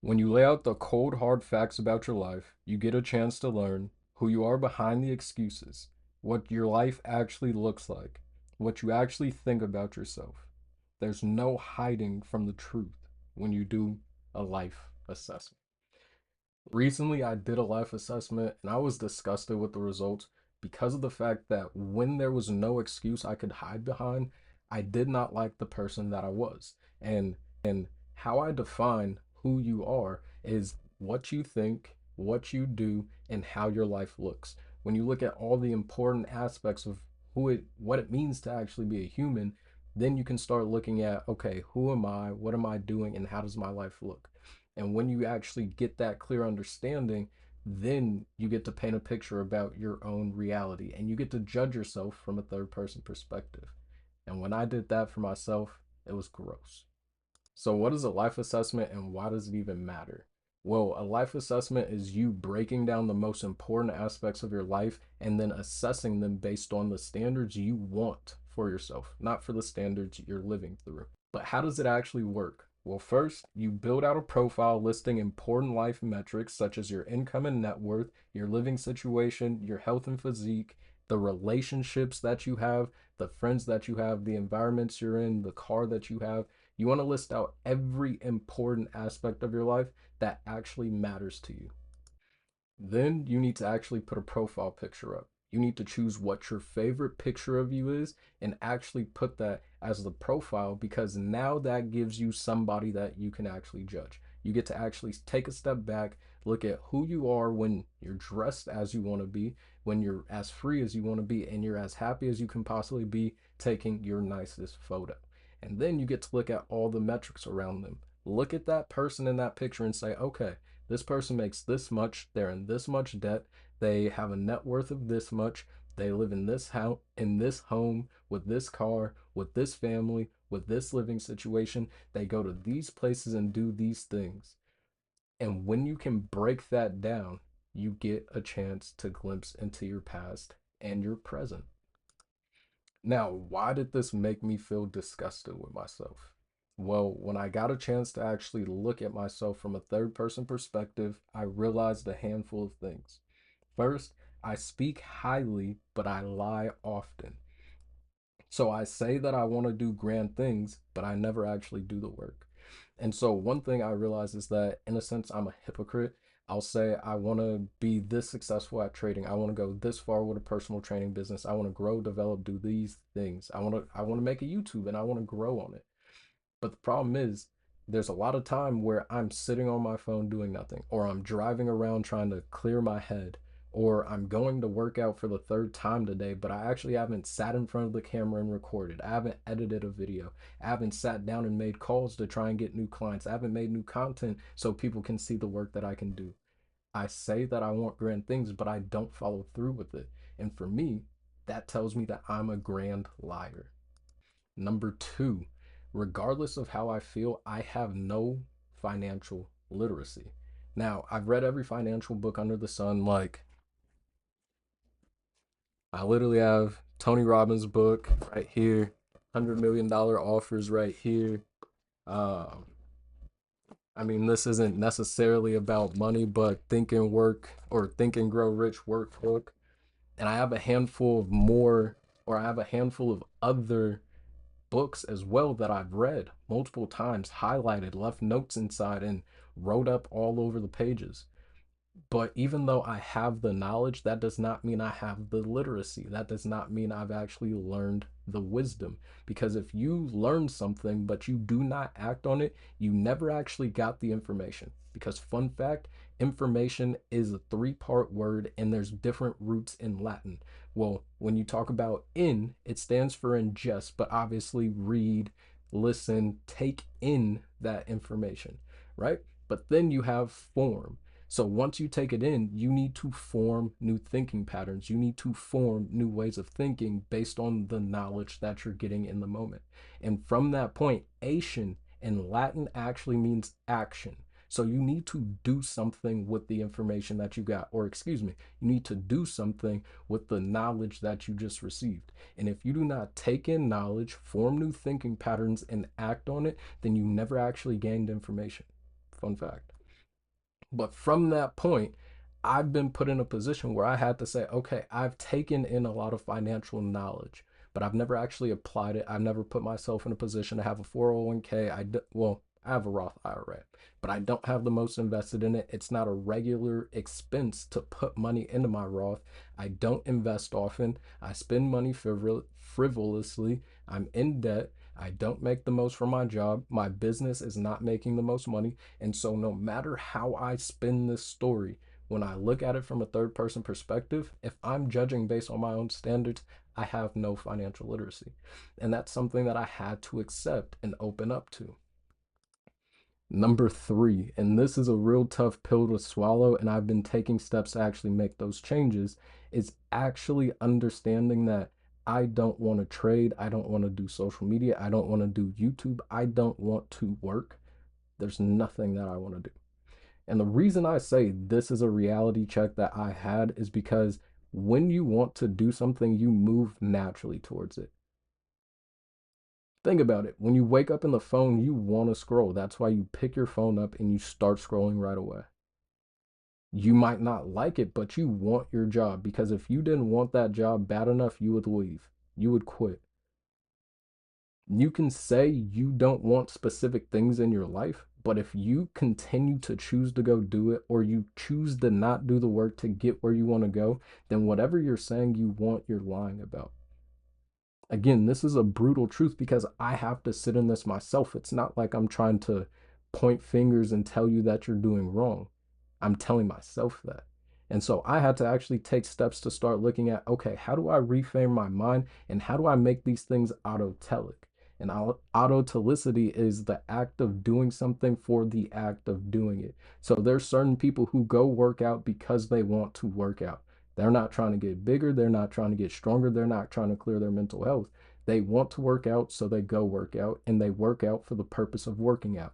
When you lay out the cold, hard facts about your life, you get a chance to learn who you are behind the excuses, what your life actually looks like, what you actually think about yourself. There's no hiding from the truth when you do a life assessment. Recently, I did a life assessment and I was disgusted with the results because of the fact that when there was no excuse I could hide behind, I did not like the person that I was. And how I define who you are is what you think, what you do, and how your life looks. When you look at all the important aspects of what it means to actually be a human, then you can start looking at, okay, who am I, what am I doing, and how does my life look? And when you actually get that clear understanding, then you get to paint a picture about your own reality and you get to judge yourself from a third person perspective. And when I did that for myself, it was gross. So, what is a life assessment and why does it even matter? Well, a life assessment is you breaking down the most important aspects of your life and then assessing them based on the standards you want for yourself, not for the standards you're living through. But how does it actually work? Well, first, you build out a profile listing important life metrics such as your income and net worth, your living situation, your health and physique, the relationships that you have, the friends that you have, the environments you're in, the car that you have. You want to list out every important aspect of your life that actually matters to you. Then you need to actually put a profile picture up. You need to choose what your favorite picture of you is and actually put that as the profile because now that gives you somebody that you can actually judge. You get to actually take a step back, look at who you are when you're dressed as you want to be, when you're as free as you want to be, and you're as happy as you can possibly be taking your nicest photo. And then you get to look at all the metrics around them. Look at that person in that picture and say, okay, this person makes this much, they're in this much debt, they have a net worth of this much, they live in this house, in this home, with this car, with this family, with this living situation, they go to these places and do these things. And when you can break that down, you get a chance to glimpse into your past and your present. Now, why did this make me feel disgusted with myself? Well, when I got a chance to actually look at myself from a third person perspective, I realized a handful of things. First, I speak highly, but I lie often. So I say that I want to do grand things, but I never actually do the work. And so one thing I realize is that in a sense I'm a hypocrite. I'll say I want to be this successful at trading. I want to go this far with a personal training business. I want to grow, develop, do these things. I want to make a YouTube and I want to grow on it. But the problem is there's a lot of time where I'm sitting on my phone doing nothing, or I'm driving around trying to clear my head, or I'm going to work out for the third time today, but I actually haven't sat in front of the camera and recorded. I haven't edited a video. I haven't sat down and made calls to try and get new clients. I haven't made new content so people can see the work that I can do. I say that I want grand things, but I don't follow through with it. And for me, that tells me that I'm a grand liar. Number two, regardless of how I feel, I have no financial literacy. Now, I've read every financial book under the sun. Like, I literally have Tony Robbins' book right here, $100 million offers right here. Um, I mean, this isn't necessarily about money, but Think and Work or Think and Grow Rich workbook. And I have a handful of more, or I have a handful of other books as well that I've read multiple times, highlighted, left notes inside, and wrote up all over the pages. But even though I have the knowledge, that does not mean I have the literacy. That does not mean I've actually learned the wisdom. Because if you learn something but you do not act on it, you never actually got the information. Because, fun fact, information is a three-part word and there's different roots in Latin. Well, when you talk about in, it stands for ingest, but obviously read, listen, take in that information, right? But then you have form. So once you take it in, you need to form new thinking patterns. You need to form new ways of thinking based on the knowledge that you're getting in the moment. And from that point, ation in Latin actually means action. So you need to do something with the information that you got, or excuse me, you need to do something with the knowledge that you just received. And if you do not take in knowledge, form new thinking patterns, and act on it, then you never actually gained information. Fun fact. But from that point, I've been put in a position where I had to say, okay, I've taken in a lot of financial knowledge, but I've never actually applied it. I've never put myself in a position to have a 401k. Well, I have a Roth IRA, but I don't have the most invested in it. It's not a regular expense to put money into my Roth. I don't invest often. I spend money frivolously. I'm in debt. I don't make the most from my job. My business is not making the most money. And so, no matter how I spin this story, when I look at it from a third person perspective, if I'm judging based on my own standards, I have no financial literacy. And that's something that I had to accept and open up to. Number three, and this is a real tough pill to swallow, and I've been taking steps to actually make those changes, is actually understanding that I don't want to trade. I don't want to do social media. I don't want to do YouTube. I don't want to work. There's nothing that I want to do. And the reason I say this is a reality check that I had is because when you want to do something, you move naturally towards it. Think about it. When you wake up in the phone, you want to scroll. That's why you pick your phone up and you start scrolling right away. You might not like it, but you want your job because if you didn't want that job bad enough, you would leave. You would quit. You can say you don't want specific things in your life, but if you continue to choose to go do it or you choose to not do the work to get where you want to go, then whatever you're saying you want, you're lying about. Again, this is a brutal truth because I have to sit in this myself. It's not like I'm trying to point fingers and tell you that you're doing wrong. I'm telling myself that. And so I had to actually take steps to start looking at, okay, how do I reframe my mind and how do I make these things autotelic? And autotelicity is the act of doing something for the act of doing it. So there's certain people who go work out because they want to work out. They're not trying to get bigger. They're not trying to get stronger. They're not trying to clear their mental health. They want to work out, so they go work out and they work out for the purpose of working out.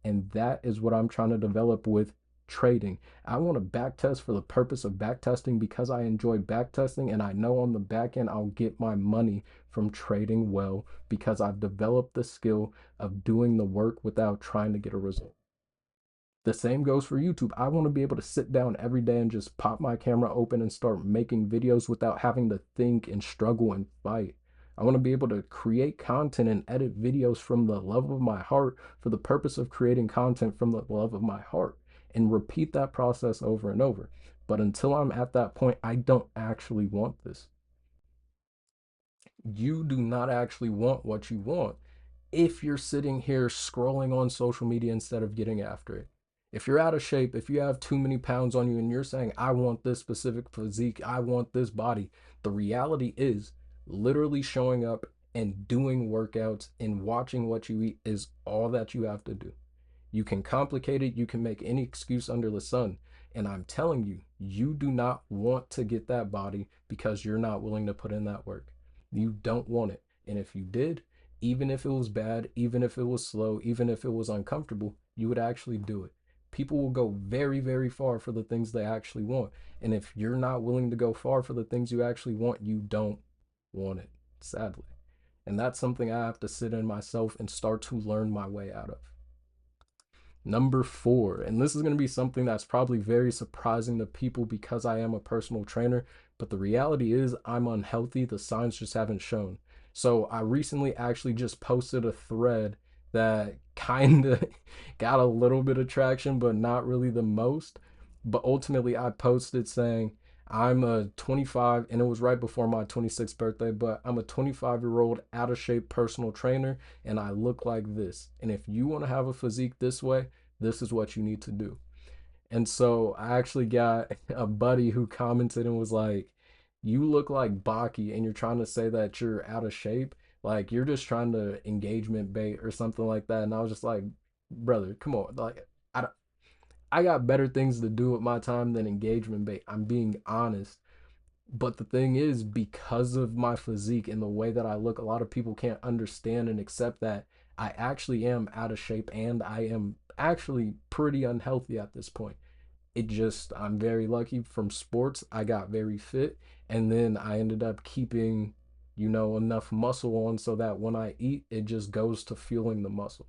And that is what I'm trying to develop with trading. I want to backtest for the purpose of backtesting because I enjoy backtesting and I know on the back end I'll get my money from trading well because I've developed the skill of doing the work without trying to get a result. The same goes for YouTube. I want to be able to sit down every day and just pop my camera open and start making videos without having to think and struggle and fight. I want to be able to create content and edit videos from the love of my heart for the purpose of creating content from the love of my heart and repeat that process over and over. But until I'm at that point, I don't actually want this. You do not actually want what you want if you're sitting here scrolling on social media instead of getting after it. If you're out of shape, if you have too many pounds on you and you're saying, I want this specific physique, I want this body, the reality is literally showing up and doing workouts and watching what you eat is all that you have to do. You can complicate it, you can make any excuse under the sun. And I'm telling you, you do not want to get that body because you're not willing to put in that work. You don't want it. And if you did, even if it was bad, even if it was slow, even if it was uncomfortable, you would actually do it. People will go very, very far for the things they actually want. And if you're not willing to go far for the things you actually want, you don't want it, sadly. And that's something I have to sit in myself and start to learn my way out of. Number four, and this is going to be something that's probably very surprising to people because I am a personal trainer, but the reality is I'm unhealthy. The signs just haven't shown. So I recently actually just posted a thread that kind of got a little bit of traction, but not really the most. But ultimately, I posted saying, I'm a 25, and it was right before my 26th birthday, but I'm a 25-year-old out of shape personal trainer and I look like this. And if you want to have a physique this way, this is what you need to do. And so I actually got a buddy who commented and was like, you look like Baki and you're trying to say that you're out of shape. Like you're just trying to engagement bait or something like that. And I was just like, brother, come on. Like I, I got better things to do with my time than engagement bait. I'm being honest. But the thing is, because of my physique and the way that I look, a lot of people can't understand and accept that I actually am out of shape and I am actually pretty unhealthy at this point. It just, I'm very lucky from sports. I got very fit and then I ended up keeping, enough muscle on so that when I eat, it just goes to fueling the muscle.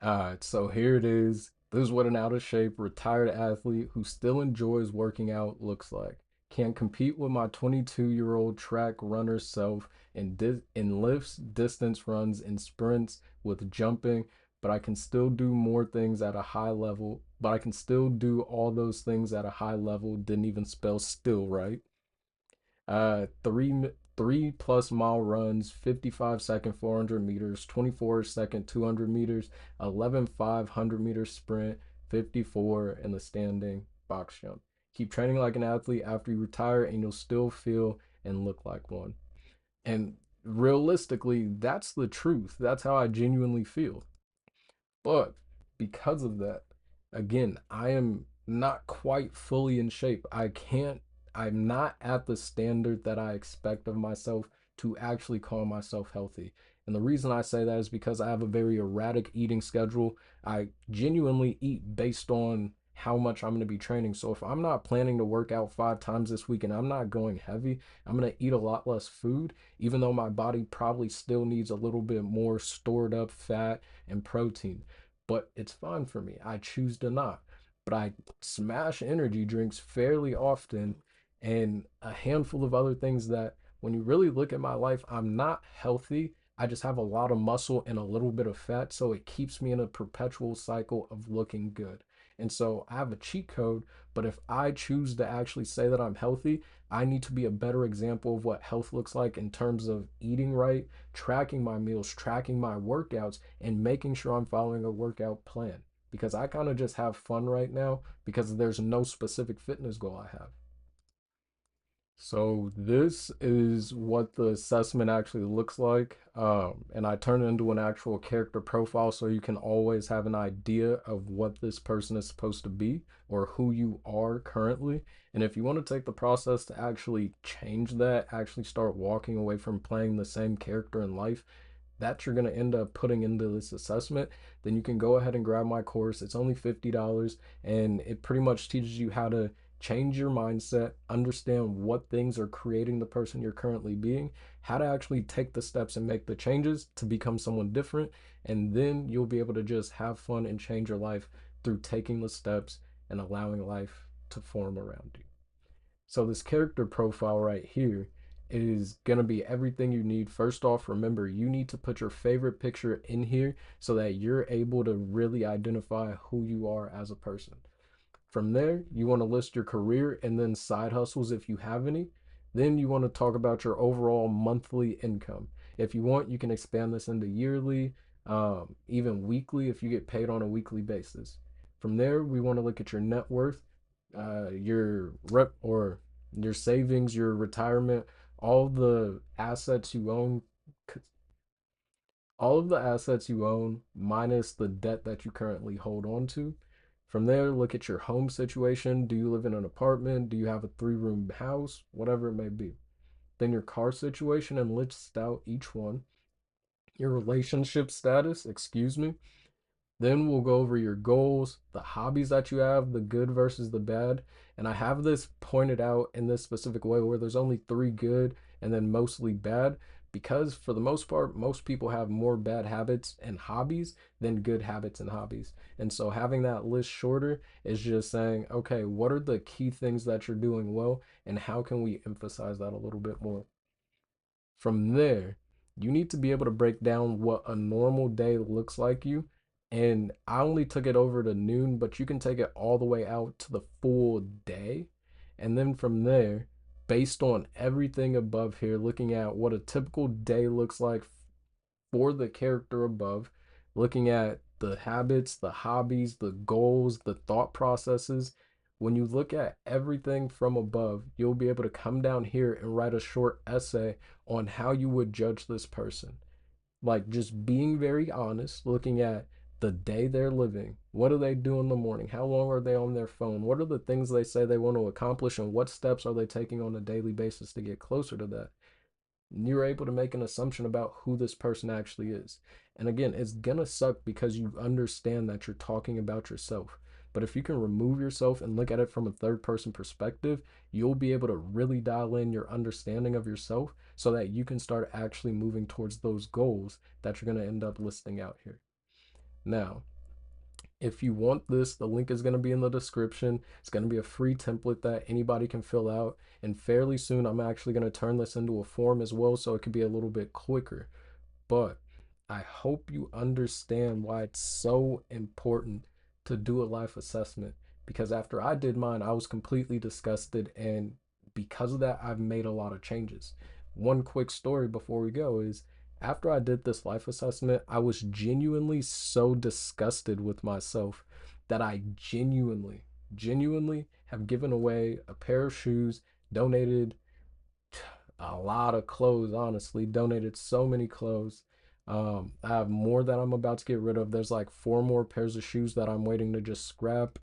All right, so here it is. This is what an out of shape, retired athlete who still enjoys working out looks like. Can't compete with my 22-year-old track runner self in lifts, distance runs, and sprints with jumping, but I can still do more things at a high level. But I can still do all those things at a high level. Didn't even spell still right. Three plus mile runs, 55-second 400 meters, 24-second 200 meters, 11 500-meter sprint, 54 in the standing box jump. Keep training like an athlete after you retire, and you'll still feel and look like one. And realistically, that's the truth. That's how I genuinely feel. But because of that, again, I am not quite fully in shape. I'm not at the standard that I expect of myself to actually call myself healthy. And the reason I say that is because I have a very erratic eating schedule. I genuinely eat based on how much I'm going to be training. So if I'm not planning to work out 5 times this week and I'm not going heavy, I'm going to eat a lot less food, even though my body probably still needs a little bit more stored up fat and protein, but it's fine for me. I choose to not. But I smash energy drinks fairly often and a handful of other things that, when you really look at my life, I'm not healthy. I just have a lot of muscle and a little bit of fat. So it keeps me in a perpetual cycle of looking good. And so I have a cheat code, but if I choose to actually say that I'm healthy, I need to be a better example of what health looks like in terms of eating right, tracking my meals, tracking my workouts, and making sure I'm following a workout plan. Because I kind of just have fun right now because there's no specific fitness goal I have. So this is what the assessment actually looks like. And I turn it into an actual character profile so you can always have an idea of what this person is supposed to be or who you are currently. And if you want to take the process to actually change that, actually start walking away from playing the same character in life that you're going to end up putting into this assessment, then you can go ahead and grab my course. It's only $50, and it pretty much teaches you how to change your mindset, understand what things are creating the person you're currently being, how to actually take the steps and make the changes to become someone different, and then you'll be able to just have fun and change your life through taking the steps and allowing life to form around you. So this character profile right here is going to be everything you need. First off, remember, you need to put your favorite picture in here so that you're able to really identify who you are as a person. From there, you want to list your career and then side hustles if you have any. Then you want to talk about your overall monthly income. If you want, you can expand this into yearly, even weekly if you get paid on a weekly basis. From there, we want to look at your net worth, your rep or your savings, your retirement, all the assets you own, all of the assets you own minus the debt that you currently hold on to. From there, look at your home situation. Do you live in an apartment? Do you have a 3 room house? Whatever it may be. Then your car situation and list out each one. Your relationship status, excuse me. Then we'll go over your goals, the hobbies that you have, the good versus the bad. And I have this pointed out in this specific way where there's only 3 good and then mostly bad, because for the most part, most people have more bad habits and hobbies than good habits and hobbies. And so having that list shorter is just saying, okay, what are the key things that you're doing well and how can we emphasize that a little bit more? From there, you need to be able to break down what a normal day looks like you. And I only took it over to noon, but you can take it all the way out to the full day. And then from there, based on everything above here, looking at what a typical day looks like for the character above, looking at the habits, the hobbies, the goals, the thought processes. When you look at everything from above, you'll be able to come down here and write a short essay on how you would judge this person. Like just being very honest, looking at the day they're living. What do they do in the morning? How long are they on their phone? What are the things they say they want to accomplish? And what steps are they taking on a daily basis to get closer to that? You're able to make an assumption about who this person actually is. And again, it's gonna suck because you understand that you're talking about yourself. But if you can remove yourself and look at it from a third person perspective, you'll be able to really dial in your understanding of yourself so that you can start actually moving towards those goals that you're going to end up listing out here. Now, If you want this, the link is going to be in the description. It's going to be a free template that anybody can fill out. And fairly soon, I'm actually going to turn this into a form as well so it could be a little bit quicker. But I hope you understand why it's so important to do a life assessment. Because after I did mine, I was completely disgusted. And because of that, I've made a lot of changes. One quick story before we go is after I did this life assessment, I was genuinely so disgusted with myself that I genuinely have given away a pair of shoes, donated a lot of clothes, honestly, donated so many clothes. I have more that I'm about to get rid of. There's like 4 more pairs of shoes that I'm waiting to just scrap.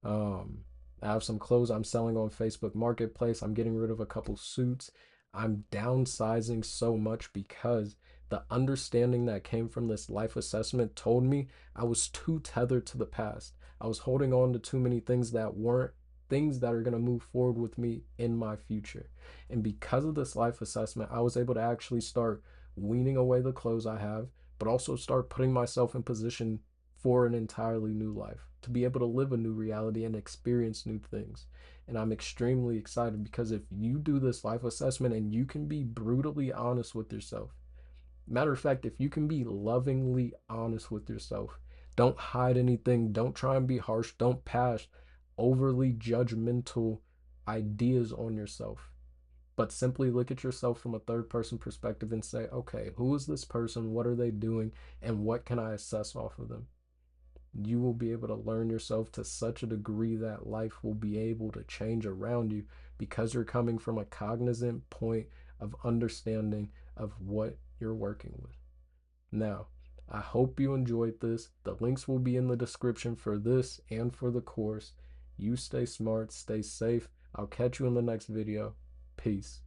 Um, I have some clothes I'm selling on Facebook Marketplace. I'm getting rid of a couple suits. I'm downsizing so much because the understanding that came from this life assessment told me I was too tethered to the past. I was holding on to too many things that weren't things that are going to move forward with me in my future. And because of this life assessment, I was able to actually start weaning away the clothes I have, but also start putting myself in position for an entirely new life, to be able to live a new reality and experience new things. And I'm extremely excited because if you do this life assessment and you can be brutally honest with yourself, matter of fact, if you can be lovingly honest with yourself, don't hide anything, don't try and be harsh, don't pass overly judgmental ideas on yourself, but simply look at yourself from a third person perspective and say, okay, who is this person? What are they doing? And what can I assess off of them? You will be able to learn yourself to such a degree that life will be able to change around you because you're coming from a cognizant point of understanding of what you're working with. Now, I hope you enjoyed this. The links will be in the description for this and for the course. You stay smart, stay safe. I'll catch you in the next video. Peace.